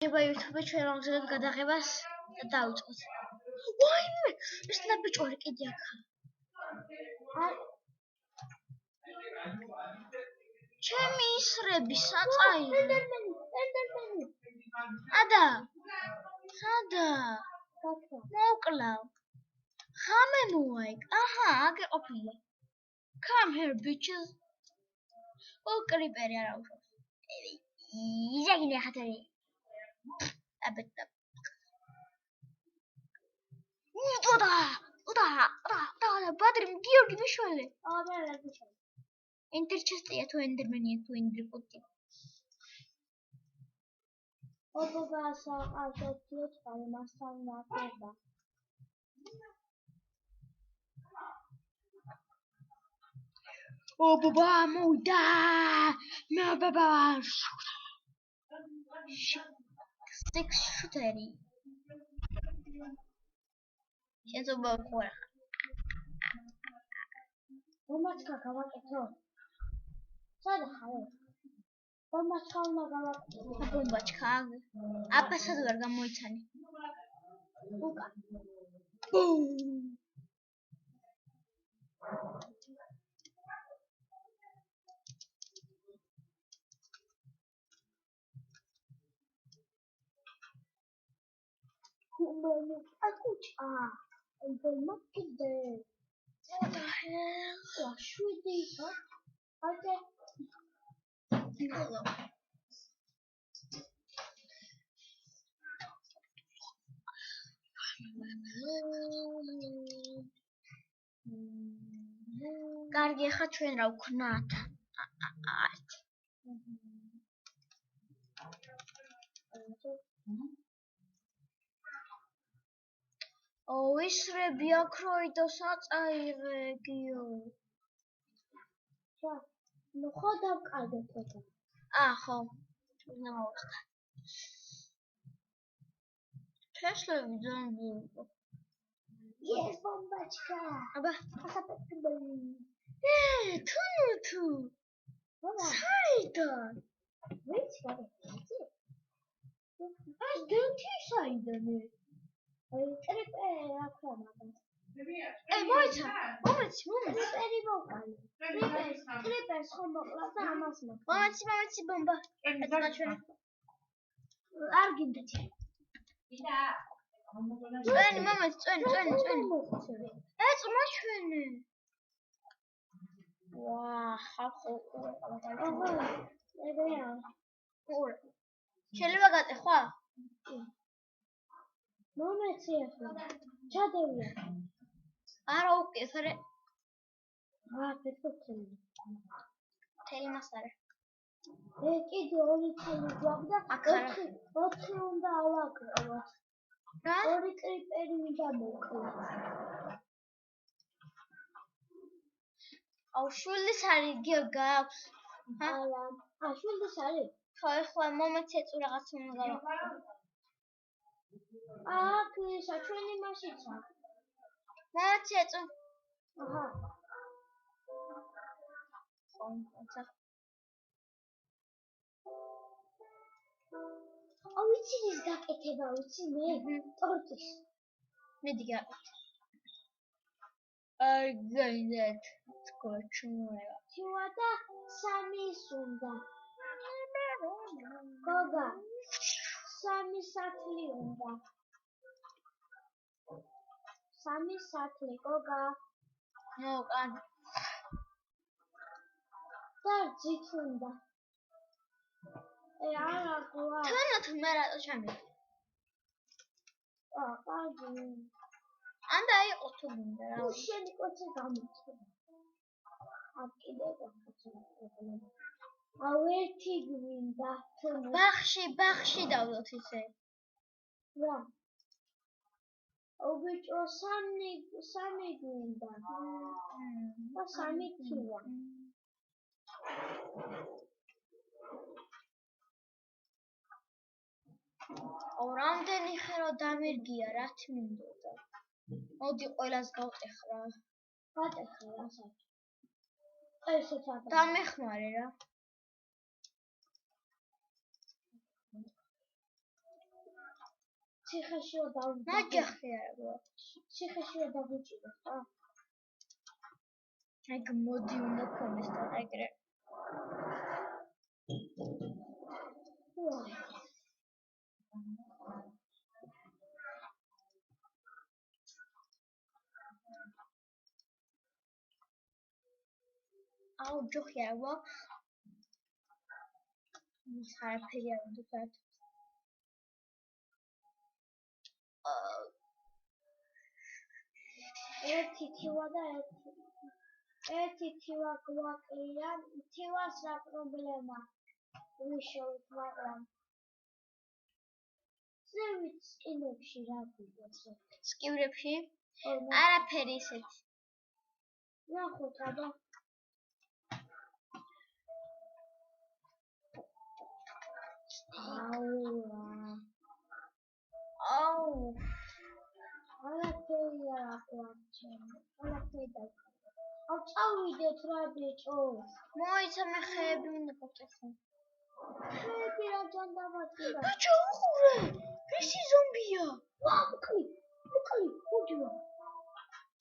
შეიძლება YouTube-ი ჩვენ ვაგზავნოთ გადაღებას და დავიწყოთ. ვაიმე, ეს ნაბიჯური კიდე აქა. ჩემი ისრები საწაიღო. ენდერმენი. ადა. მოკლავ. ხამე მოაიკ. აჰა, აგე ყოფილა. Come here, bitches. კრიპერი არა უშავს. იზაგინე ხათარი. აბეტა. უდა, ბადრი გიორგი მიშველი. ენდერჩესტია თუ ენდერმენია თუ ენდერპოტი. ობობა საყაშოთიო წყალი მასთან ნაკება. ობობა მოვიდა. მებება. Six shooteri. შეძობა ხوره. მომაჩქა გავაკეთო. სად ხარ? მომაჩქა უნდა გავაკეთო. ბომბაჩქა. აბასად ვერ გამოიცანი. უკა. Akucha, and the market there. What the hell? What should they do? Okay. Hello. კარგი, ახლა ჩვენ რა ვქნათ? ისრები აქროი და საწაიღე გიო. ნუ ხო დავკარგეთ ეხლა. ხო. უნდა მოვხდა. თესლები ძამბულო. Yes, bombačka. აბა, ასაფეთქებელი. თუ. საიდან? ვიცი რა. ეს დენთი საიდანე? ტრიპე ახლა მაგას. მოიცა. მომეცი. ტრიპერი მოვყალე. ტრიპერს ხომ მოკლა და ამას მოკლა. მომეცი ბომბა. არ გინდეთი. წვენი მომეცი. ეწმა ჩვენი. ხალხო შეიძლება გატეხვა? მომეცი ახლა. ჩადევია. არა უკეთრე. ფეთქოთელი. თელი მასარე. კიდე 2 თელი გვაქვს და 4 უნდა ავაკროვოთ. რა? 2 კრიპერი უნდა მოვკლოთ. შვილის არის გაქვს. არა. შვილის არის. ხო, ახლა მომეცი ეწუ რაღაც უნდა გავაკეთო. ისა ჩვენი მასიცა. მომეცი ეწუ. აჰა. ვიცი ის გაკეთება, ვიცი მე ტორტის. მედი გაკეთე. გაიდეთ. სკოჩმოა. თუა და 3 უნდა. გოგა. 3 სათლი უნდა. 3 სათლი გოგა. ნოკან. და ძით უნდა. არა გოა. თუნდაც მე რატო ჩამიგე? კარგი. ანდა იყო თუ მინდა რა. შენი კოცი გამოიწვა. კიდე გაკეთე. ერთი გვინდა. ბახში დავდოთ ისე. რა. ობიჭო 3 გვინდა. და 3 თია. რამდენი ხერო დამირგია რა თმინდოდა. მოდი ყველას გავტეხრა. გატეხრა რასაც. ესეც არ დამეხმარე რა. ციხეშია დავიჭირე. ნაჯახი არა. ციხეშია დავიჭირე, ხა? აი მოდი უნდა ქონდეს და ეგრე. აუ ჯოხი არა. მსხარფია ვთქვათ. ერთი თივა და ერთი თივა გვაკლია, თივას რა პრობლემა? ვიშოვით, მაგრამ ზევით სკინებში რა გვიგვეს? სკივრებში? არაფერი ისეთი. ნახოთ, აბა. აუ. არაფერი არ აკვარჩენ. არაფერი და. აუ წავიდეთ რა ბიჭო. მოიცა მე ხეები უნდა გავწესო. ხეები რა ჯანდაბატია. ბიჭო, უყურე. ვისი ზომბია? მოკლი, ხუჯვა.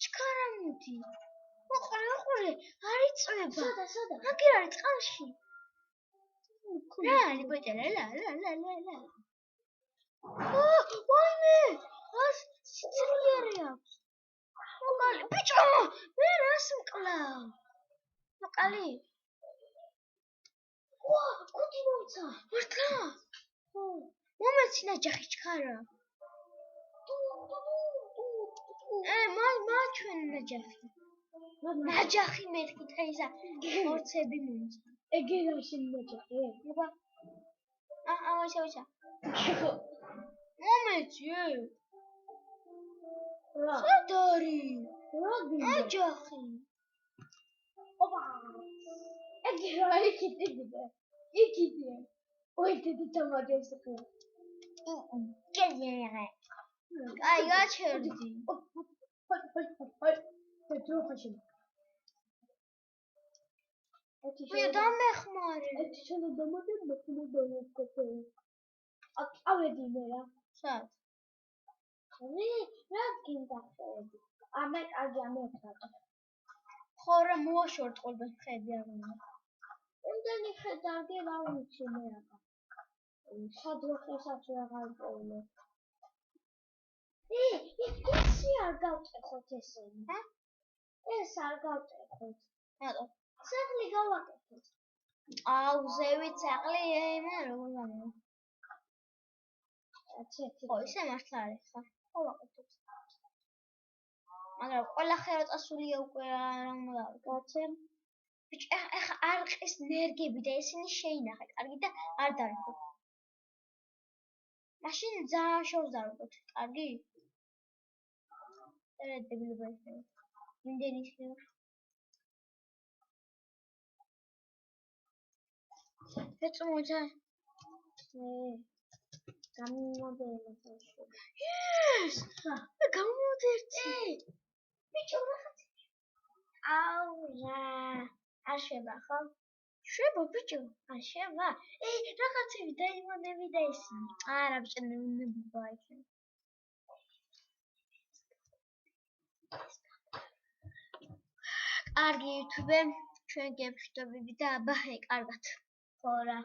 ჩქარამუდი. უყურე, არ იწვება. სადა? მაგერ არის წყალში. რა, ბიჭო, ლა. ვაიმე! ას სიცრიერი აქვს. მოკალი, ბიჭო, მე რას მკლავ? მოკალი. კუდი მომცა. მართლა? ხო. მომეცი ნაჯახი ჩქარა. მაჩვენ ნაჯახი. ნაჯახი მეთქი ისა ხორცები მომცა. ეგერაში ნაჯახი? აბა. ვისა. მომეცი. რა? სადარი? რა გინდა? ნაჯახი. ოპა. ეგერა იქიდე. ой, ты там одевся. გეჟერე. აი, გაჩერდი. Петруха. მე დამეხმარე. ერთი შენა დამოდენ მოხმოდო. ავედი მე რა. სად? რა გინდა ხედი? ამე კარგი ამეფრატო. ხო რა მოაშორთ ყოლბეს ხედი არ უნდა. იმდენი ხედავდი რა ვიცი მე აბა. სადროხესაც აღარ პოულე. ისი არ გავწეხოთ ესენი. ეს არ გავწეხოთ. რატო? საღლი გავაკეთოთ. აუ, ზევით საღლი ემა როგორ გამო. ხო, ისე მართლა არის ხა. ხო, ვაკეთოთ. მაგრამ ყველა ხერო წასულია უკვე რა უნდა გავაკეთო. ბიჭო, ეხა არ ყის ნერგები და ისინი შეინახე, კარგი და არ დარქო. მაშინ ძალიან შორს დავუყოთ, კარგი? დებილება ისე. იმდენი ისე. ეწმოდა. გამოდერე. Yes! გამოდერე. ბიჭო, რაღაც. აუ რა. არ შევა ხო? შევა ბიჭო, არ შევა. რაღაცები დაიმონები და ისინი. არა ბიჭო, ნებობა ისე. კარგი YouTube, ჩვენ გეფშტობები და აბა, კარგად. ხო რა.